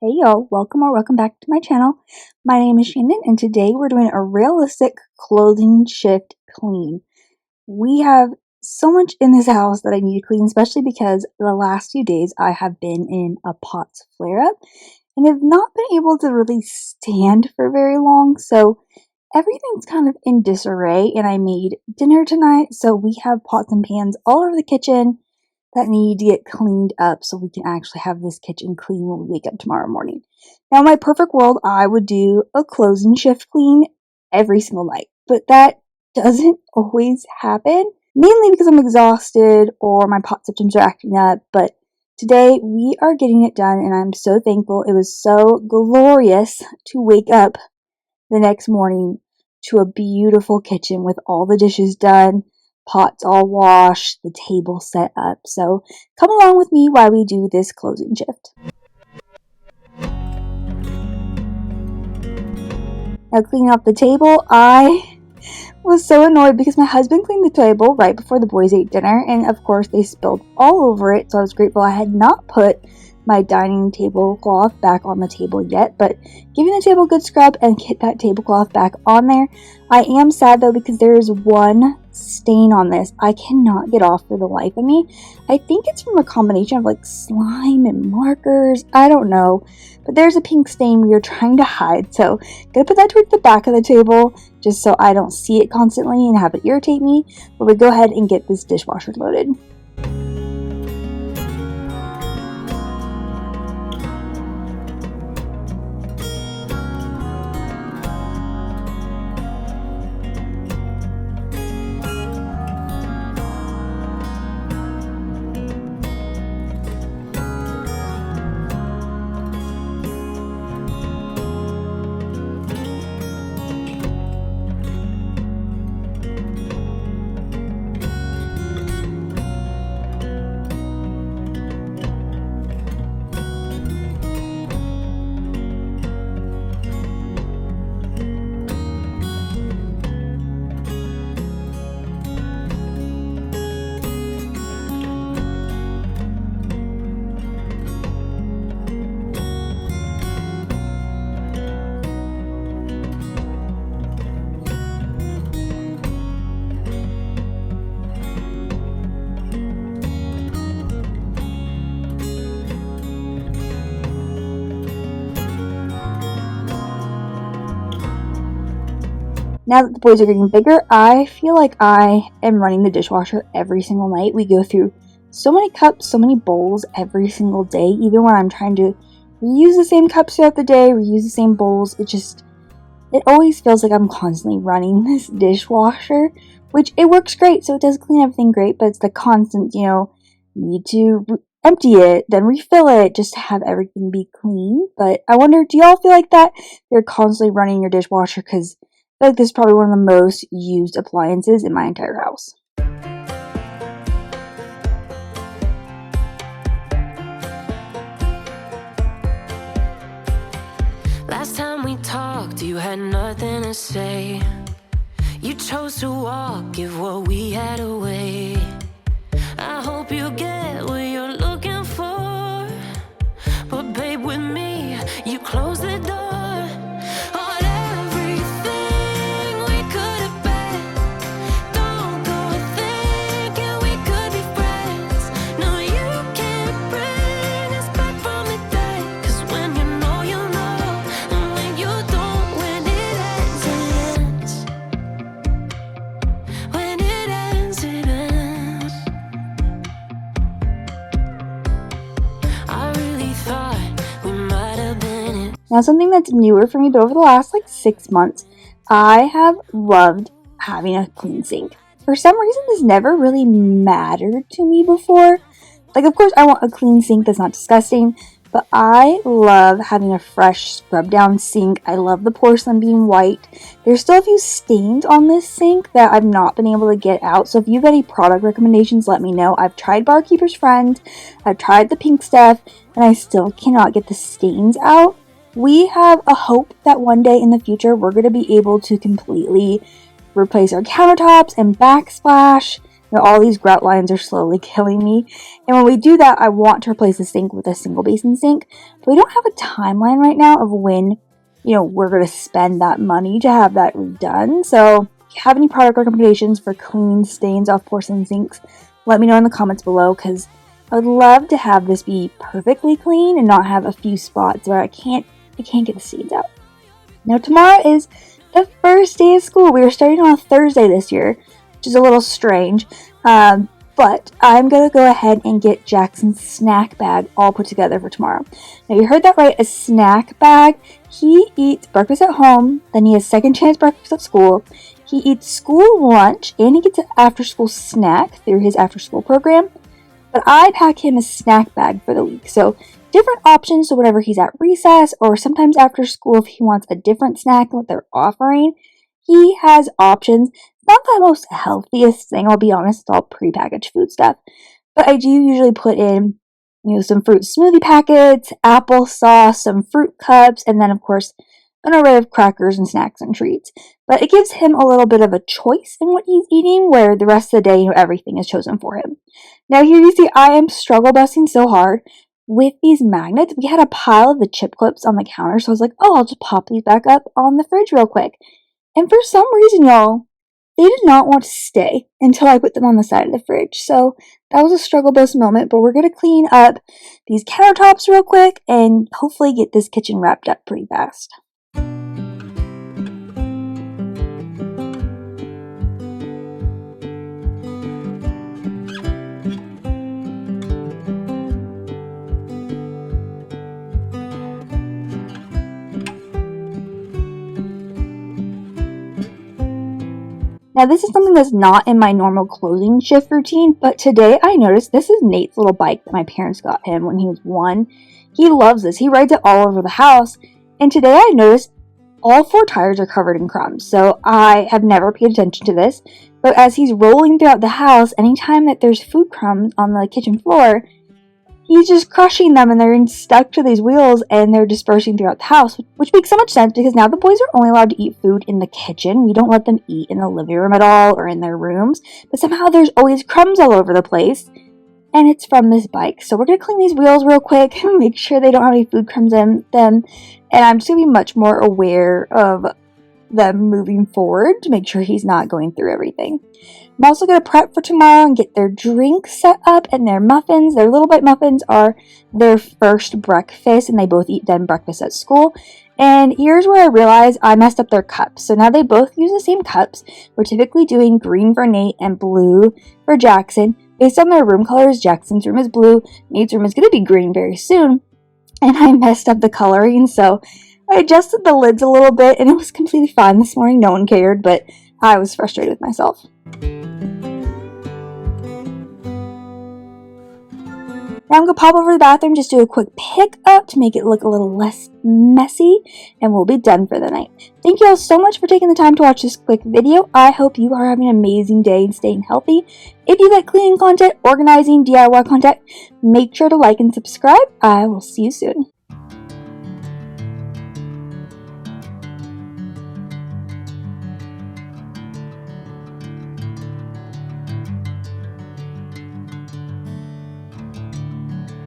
Hey y'all, welcome or welcome back to my channel. My name is Shannon and today we're doing a realistic clothing shift clean. We have so much in this house that I need to clean, especially because the last few days I have been in a POTS flare-up and have not been able to really stand for very long, so everything's kind of in disarray. And I made dinner tonight, so we have pots and pans all over the kitchen that need to get cleaned up so we can actually have this kitchen clean when we wake up tomorrow morning. Now, in my perfect world, I would do a closing shift clean every single night, but that doesn't always happen, mainly because I'm exhausted or my pot symptoms are acting up. But today we are getting it done, and I'm so thankful. It was so glorious to wake up the next morning to a beautiful kitchen with all the dishes done, pots all washed, the table set up. So come along with me while we do this closing shift. Now, cleaning up the table, I was so annoyed because my husband cleaned the table right before the boys ate dinner, and of course they spilled all over it. So I was grateful I had not put my dining tablecloth back on the table yet, but giving the table a good scrub and get that tablecloth back on there. I am sad though because there is one stain on this I cannot get off for the life of me. I think it's from a combination of like slime and markers, I don't know, but there's a pink stain we are trying to hide, so I'm gonna put that towards the back of the table just so I don't see it constantly and have it irritate me. But we go ahead and get this dishwasher loaded. Now that the boys are getting bigger, I feel like I am running the dishwasher every single night. We go through so many cups, so many bowls every single day. Even when I'm trying to reuse the same cups throughout the day, reuse the same bowls, it always feels like I'm constantly running this dishwasher, which it works great, so it does clean everything great, but it's the constant, need to empty it, then refill it, just to have everything be clean. But I wonder, do y'all feel like that? You're constantly running your dishwasher? Because I feel like this is probably one of the most used appliances in my entire house. Last time we talked, you had nothing to say. You chose to walk, give what we had away. I hope you get what you're looking for, but babe, with me, you close the door. Now, something that's newer for me, but over the last 6 months, I have loved having a clean sink. For some reason, this never really mattered to me before. Of course, I want a clean sink that's not disgusting, but I love having a fresh scrub down sink. I love the porcelain being white. There's still a few stains on this sink that I've not been able to get out, so if you have any product recommendations, let me know. I've tried Barkeeper's Friend, I've tried the pink stuff, and I still cannot get the stains out. We have a hope that one day in the future we're going to be able to completely replace our countertops and backsplash All these grout lines are slowly killing me. And when we do that, I want to replace the sink with a single basin sink. But we don't have a timeline right now of when, we're going to spend that money to have that redone. So if you have any product recommendations for clean stains off porcelain sinks, let me know in the comments below, because I would love to have this be perfectly clean and not have a few spots where I can't get the stains out. Now tomorrow is the first day of school. We are starting on a Thursday this year, which is a little strange. But I'm going to go ahead and get Jackson's snack bag all put together for tomorrow. Now you heard that right, a snack bag. He eats breakfast at home, then he has second chance breakfast at school. He eats school lunch, and he gets an after school snack through his after school program. But I pack him a snack bag for the week. So different options, so whenever he's at recess or sometimes after school, if he wants a different snack than what they're offering, he has options. Not the most healthiest thing, I'll be honest, it's all prepackaged food stuff. But I do usually put in, some fruit smoothie packets, applesauce, some fruit cups, and then of course an array of crackers and snacks and treats. But it gives him a little bit of a choice in what he's eating, where the rest of the day, everything is chosen for him. Now here you see I am struggle busting so hard with these magnets. We had a pile of the chip clips on the counter, so I was like, oh, I'll just pop these back up on the fridge real quick. And for some reason, y'all, they did not want to stay until I put them on the side of the fridge. So that was a struggle bus moment, but we're going to clean up these countertops real quick and hopefully get this kitchen wrapped up pretty fast. Now this is something that's not in my normal clothing shift routine, but today I noticed this is Nate's little bike that my parents got him when he was 1. He loves this. He rides it all over the house, and today I noticed all 4 tires are covered in crumbs. So I have never paid attention to this, but as he's rolling throughout the house, anytime that there's food crumbs on the kitchen floor, he's just crushing them, and they're stuck to these wheels, and they're dispersing throughout the house, which makes so much sense because now the boys are only allowed to eat food in the kitchen. We don't let them eat in the living room at all or in their rooms, but somehow there's always crumbs all over the place, and it's from this bike. So we're going to clean these wheels real quick, make sure they don't have any food crumbs in them, and I'm just going to be much more aware of them moving forward to make sure he's not going through everything. I'm also going to prep for tomorrow and get their drinks set up and their muffins. Their Little Bite muffins are their first breakfast, and they both eat done breakfast at school. And here's where I realized I messed up their cups. So now they both use the same cups. We're typically doing green for Nate and blue for Jackson. Based on their room colors, Jackson's room is blue. Nate's room is going to be green very soon. And I messed up the coloring, so I adjusted the lids a little bit, and it was completely fine this morning. No one cared, but I was frustrated with myself. Now I'm going to pop over to the bathroom, just do a quick pick up to make it look a little less messy, and we'll be done for the night. Thank you all so much for taking the time to watch this quick video. I hope you are having an amazing day and staying healthy. If you like cleaning content, organizing, DIY content, make sure to like and subscribe. I will see you soon.